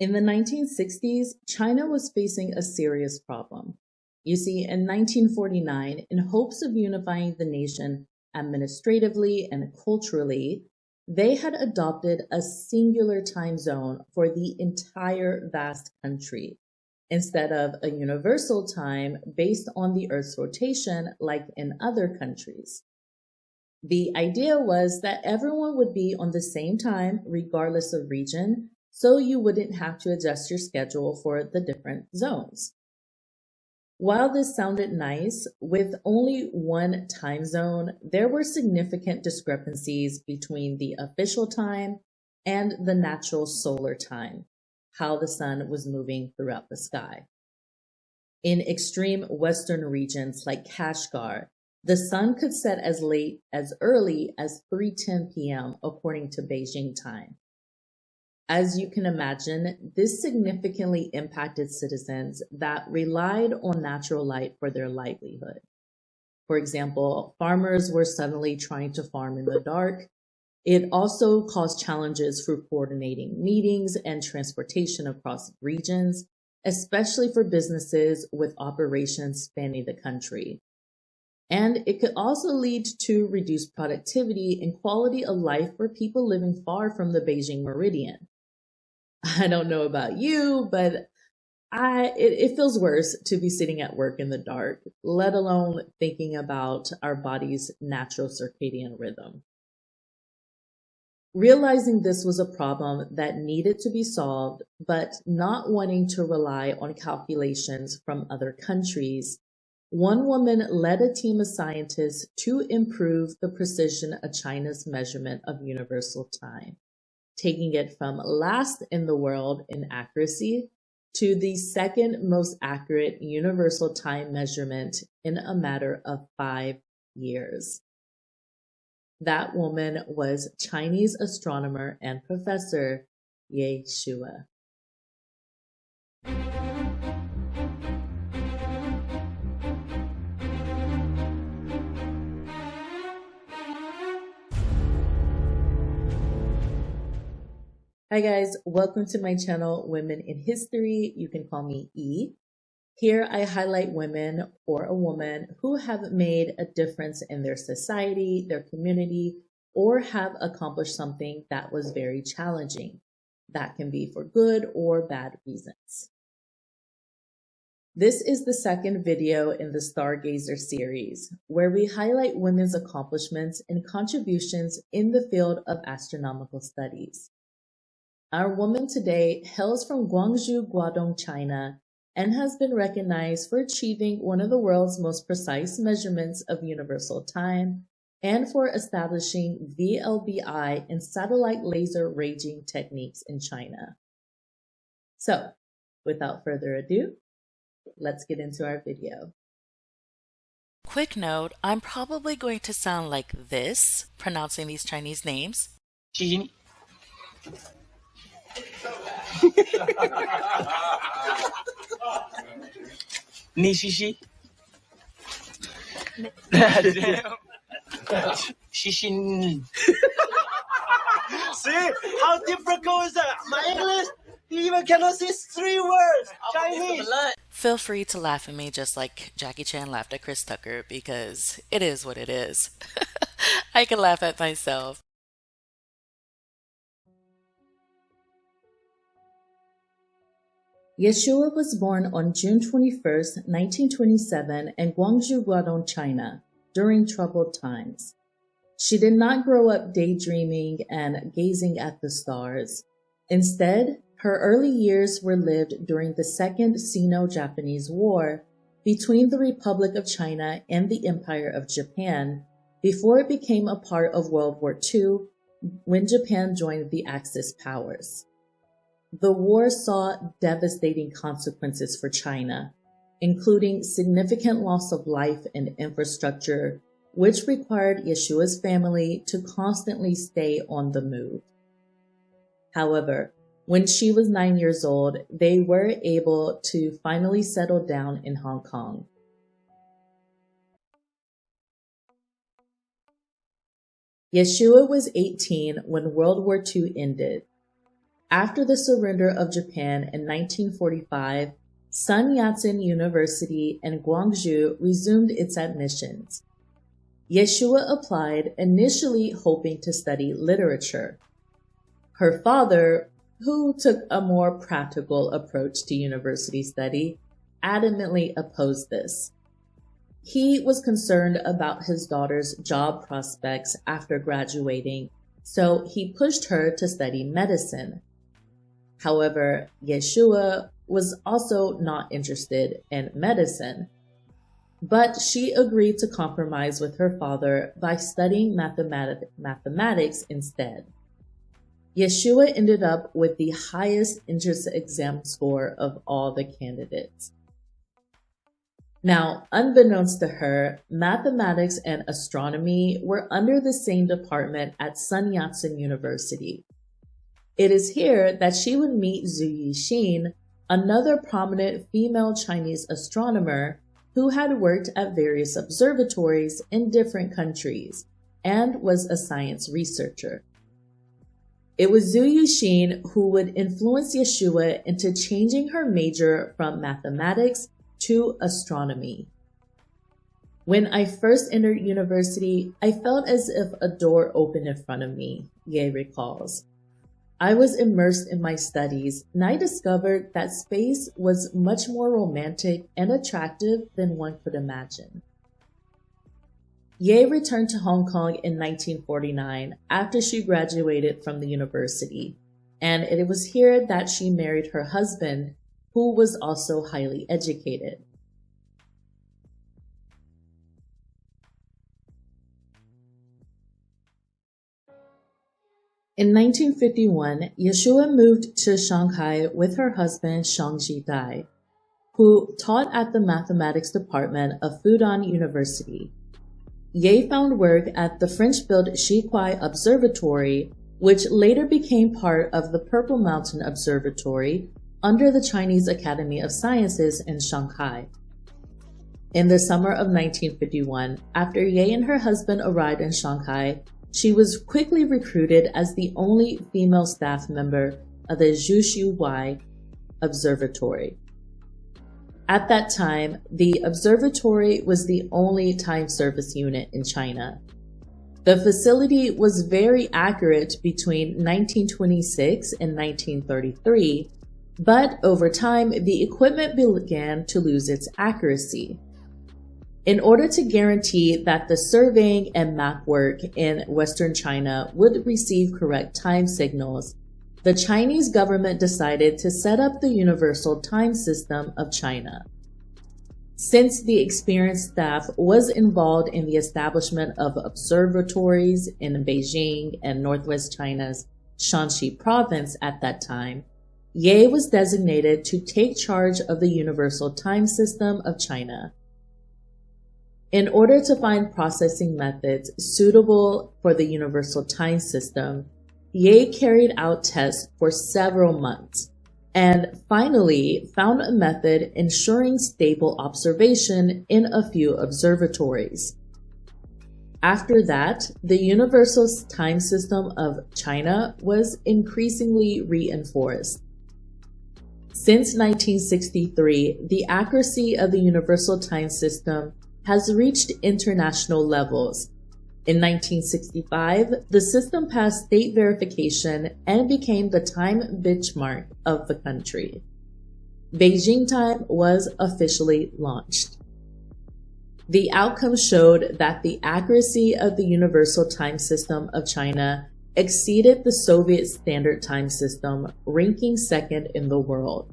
In the 1960s, China was facing a serious problem. You see, in 1949, in hopes of unifying the nation administratively and culturally, they had adopted a singular time zone for the entire vast country, instead of a universal time based on the Earth's rotation like in other countries. The idea was that everyone would be on the same time regardless of region, so you wouldn't have to adjust your schedule for the different zones. While this sounded nice, with only one time zone, there were significant discrepancies between the official time and the natural solar time, how the sun was moving throughout the sky. In extreme western regions like Kashgar, the sun could set as late as early as 3:10 p.m. according to Beijing time. As you can imagine, this significantly impacted citizens that relied on natural light for their livelihood. For example, farmers were suddenly trying to farm in the dark. It also caused challenges for coordinating meetings and transportation across regions, especially for businesses with operations spanning the country. And it could also lead to reduced productivity and quality of life for people living far from the Beijing meridian. I don't know about you, but it feels worse to be sitting at work in the dark, let alone thinking about our body's natural circadian rhythm. Realizing this was a problem that needed to be solved, but not wanting to rely on calculations from other countries, one woman led a team of scientists to improve the precision of China's measurement of universal time, taking it from last in the world in accuracy to the second most accurate universal time measurement in a matter of 5 years. That woman was Chinese astronomer and professor Shuhua. Hi guys, welcome to my channel, Women in History. You can call me E. Here I highlight women or a woman who have made a difference in their society, their community, or have accomplished something that was very challenging. That can be for good or bad reasons. This is the second video in the Stargazer series, where we highlight women's accomplishments and contributions in the field of astronomical studies. Our woman today hails from Guangzhou, Guangdong, China, and has been recognized for achieving one of the world's most precise measurements of universal time and for establishing VLBI and satellite laser ranging techniques in China. So, without further ado, let's get into our video. Quick note, I'm probably going to sound like this, pronouncing these Chinese names. See how difficult is that? My English, you even cannot see 3 words. Chinese. Feel free to laugh at me just like Jackie Chan laughed at Chris Tucker, because it is what it is. I can laugh at myself. Shuhua was born on June 21, 1927 in Guangzhou, Guangdong, China, during troubled times. She did not grow up daydreaming and gazing at the stars. Instead, her early years were lived during the Second Sino-Japanese War between the Republic of China and the Empire of Japan, before it became a part of World War II when Japan joined the Axis powers. The war saw devastating consequences for China, including significant loss of life and infrastructure, which required Shuhua's family to constantly stay on the move. However, when she was 9 years old, they were able to finally settle down in Hong Kong. Shuhua was 18 when World War II ended. After the surrender of Japan in 1945, Sun Yat-sen University in Guangzhou resumed its admissions. Yeshua applied, initially hoping to study literature. Her father, who took a more practical approach to university study, adamantly opposed this. He was concerned about his daughter's job prospects after graduating, so he pushed her to study medicine. However, Yeshua was also not interested in medicine, but she agreed to compromise with her father by studying mathematics instead. Yeshua ended up with the highest entrance exam score of all the candidates. Now, unbeknownst to her, mathematics and astronomy were under the same department at Sun Yat-sen University. It is here that she would meet Zhu Yixin, another prominent female Chinese astronomer who had worked at various observatories in different countries and was a science researcher. It was Zhu Yixin who would influence Yeshua into changing her major from mathematics to astronomy. When I first entered university, I felt as if a door opened in front of me, Ye recalls. I was immersed in my studies, and I discovered that space was much more romantic and attractive than one could imagine. Ye returned to Hong Kong in 1949 after she graduated from the university, and it was here that she married her husband, who was also highly educated. In 1951, Yeshua moved to Shanghai with her husband Shang Jidai, who taught at the mathematics department of Fudan University. Ye found work at the French-built Shuhua Observatory, which later became part of the Purple Mountain Observatory under the Chinese Academy of Sciences in Shanghai. In the summer of 1951, after Ye and her husband arrived in Shanghai, she was quickly recruited as the only female staff member of the Shuhua Observatory. At that time, the observatory was the only time service unit in China. The facility was very accurate between 1926 and 1933, but over time, the equipment began to lose its accuracy. In order to guarantee that the surveying and map work in Western China would receive correct time signals, the Chinese government decided to set up the Universal Time System of China. Since the experienced staff was involved in the establishment of observatories in Beijing and Northwest China's Shanxi province at that time, Ye was designated to take charge of the Universal Time System of China. In order to find processing methods suitable for the Universal Time System, Ye carried out tests for several months and finally found a method ensuring stable observation in a few observatories. After that, the Universal Time System of China was increasingly reinforced. Since 1963, the accuracy of the Universal Time System has reached international levels. In 1965, the system passed state verification and became the time benchmark of the country. Beijing time was officially launched. The outcome showed that the accuracy of the Universal Time System of China exceeded the Soviet Standard Time System, ranking second in the world.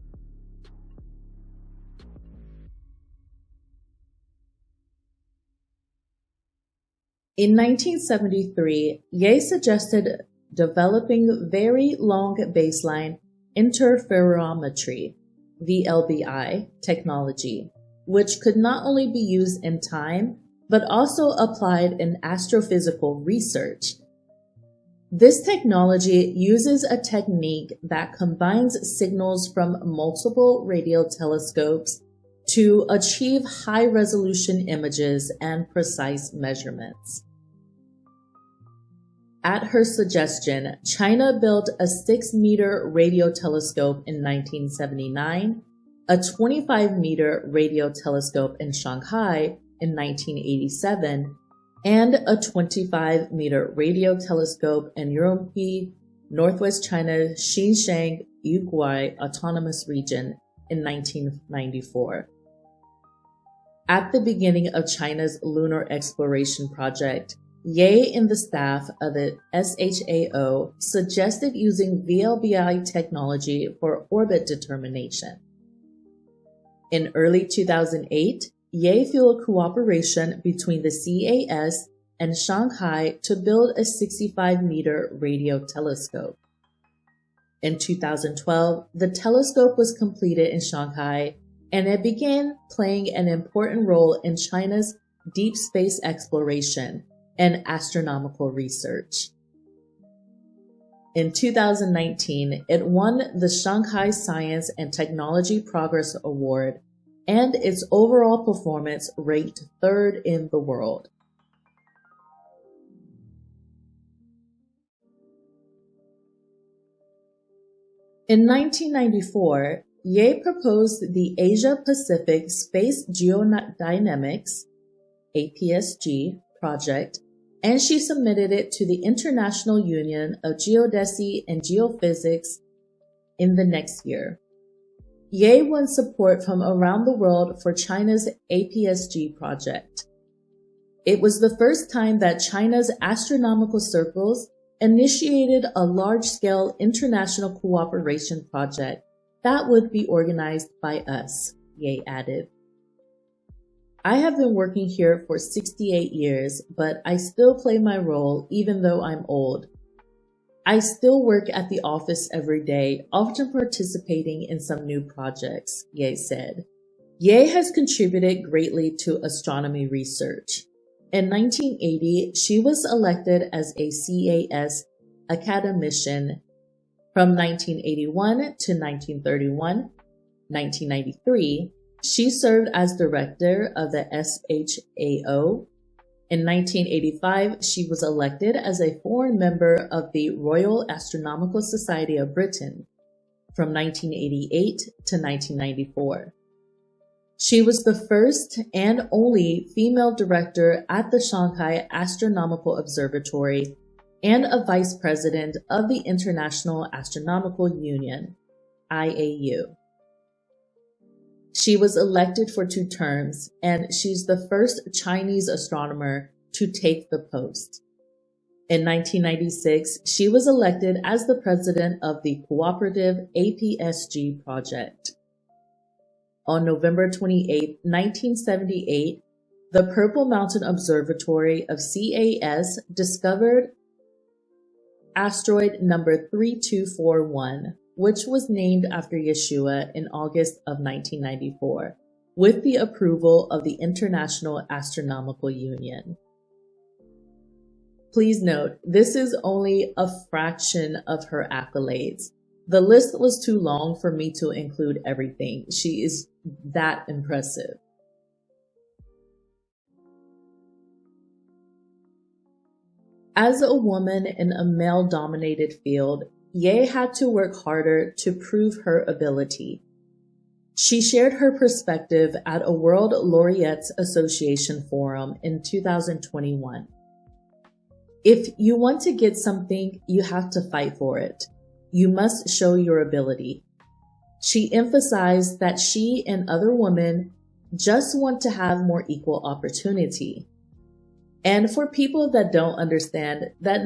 In 1973, Ye suggested developing very long baseline interferometry, VLBI, technology, which could not only be used in time, but also applied in astrophysical research. This technology uses a technique that combines signals from multiple radio telescopes to achieve high-resolution images and precise measurements. At her suggestion, China built a 6-meter radio telescope in 1979, a 25-meter radio telescope in Shanghai in 1987, and a 25-meter radio telescope in Urumqi, Northwest China's Xinjiang Uguay Autonomous Region in 1994. At the beginning of China's lunar exploration project, Ye and the staff of the SHAO suggested using VLBI technology for orbit determination. In early 2008, Ye fueled cooperation between the CAS and Shanghai to build a 65-meter radio telescope. In 2012, the telescope was completed in Shanghai, and it began playing an important role in China's deep space exploration and astronomical research. In 2019, it won the Shanghai Science and Technology Progress Award, and its overall performance ranked 3rd in the world. In 1994, Ye proposed the Asia-Pacific Space Geodynamics (APSG) project, and she submitted it to the International Union of Geodesy and Geophysics in the next year. Ye won support from around the world for China's APSG project. It was the first time that China's astronomical circles initiated a large-scale international cooperation project that would be organized by us, Ye added. I have been working here for 68 years, but I still play my role even though I'm old. I still work at the office every day, often participating in some new projects, Ye said. Ye has contributed greatly to astronomy research. In 1980, she was elected as a CAS academician. From 1981 to 1931, 1993, she served as director of the SHAO. In 1985, she was elected as a foreign member of the Royal Astronomical Society of Britain from 1988 to 1994. She was the first and only female director at the Shanghai Astronomical Observatory and a vice president of the International Astronomical Union, IAU. She was elected for 2 terms, and she's the first Chinese astronomer to take the post. In 1996, she was elected as the president of the cooperative APSG project. On November 28, 1978, the Purple Mountain Observatory of CAS discovered asteroid number 3241, which was named after Yeshua in August of 1994, with the approval of the International Astronomical Union. Please note, this is only a fraction of her accolades. The list was too long for me to include everything. She is that impressive. As a woman in a male-dominated field, Ye had to work harder to prove her ability. She shared her perspective at a World Laureates Association forum in 2021. If you want to get something, you have to fight for it. You must show your ability. She emphasized that she and other women just want to have more equal opportunity. And for people that don't understand, that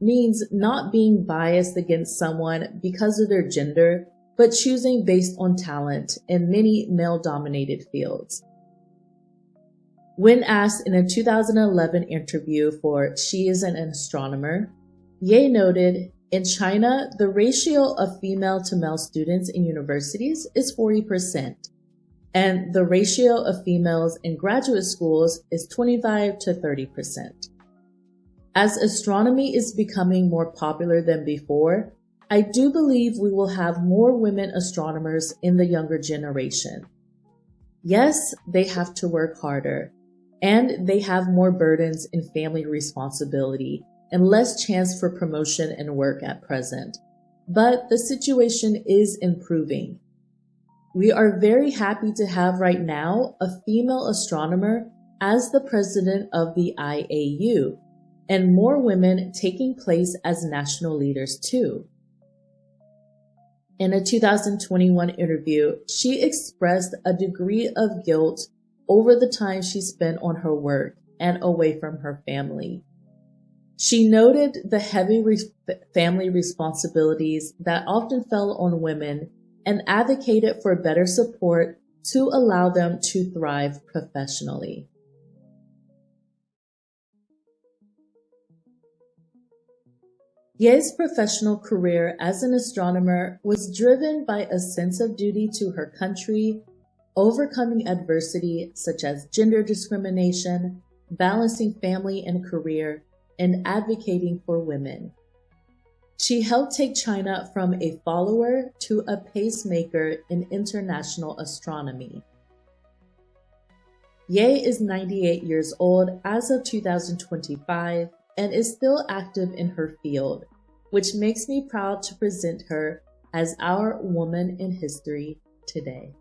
means not being biased against someone because of their gender, but choosing based on talent in many male-dominated fields. When asked in a 2011 interview for She is an Astronomer, Ye noted, in China, the ratio of female to male students in universities is 40%, and the ratio of females in graduate schools is 25 to 30%. As astronomy is becoming more popular than before, I do believe we will have more women astronomers in the younger generation. Yes, they have to work harder, and they have more burdens and family responsibility, and less chance for promotion and work at present. But the situation is improving. We are very happy to have right now a female astronomer as the president of the IAU, and more women taking place as national leaders too. In a 2021 interview, she expressed a degree of guilt over the time she spent on her work and away from her family. She noted the heavy family responsibilities that often fell on women and advocated for better support to allow them to thrive professionally. Ye's professional career as an astronomer was driven by a sense of duty to her country, overcoming adversity such as gender discrimination, balancing family and career, and advocating for women. She helped take China from a follower to a pacemaker in international astronomy. Ye is 98 years old as of 2025 and is still active in her field, which makes me proud to present her as our Woman in History today.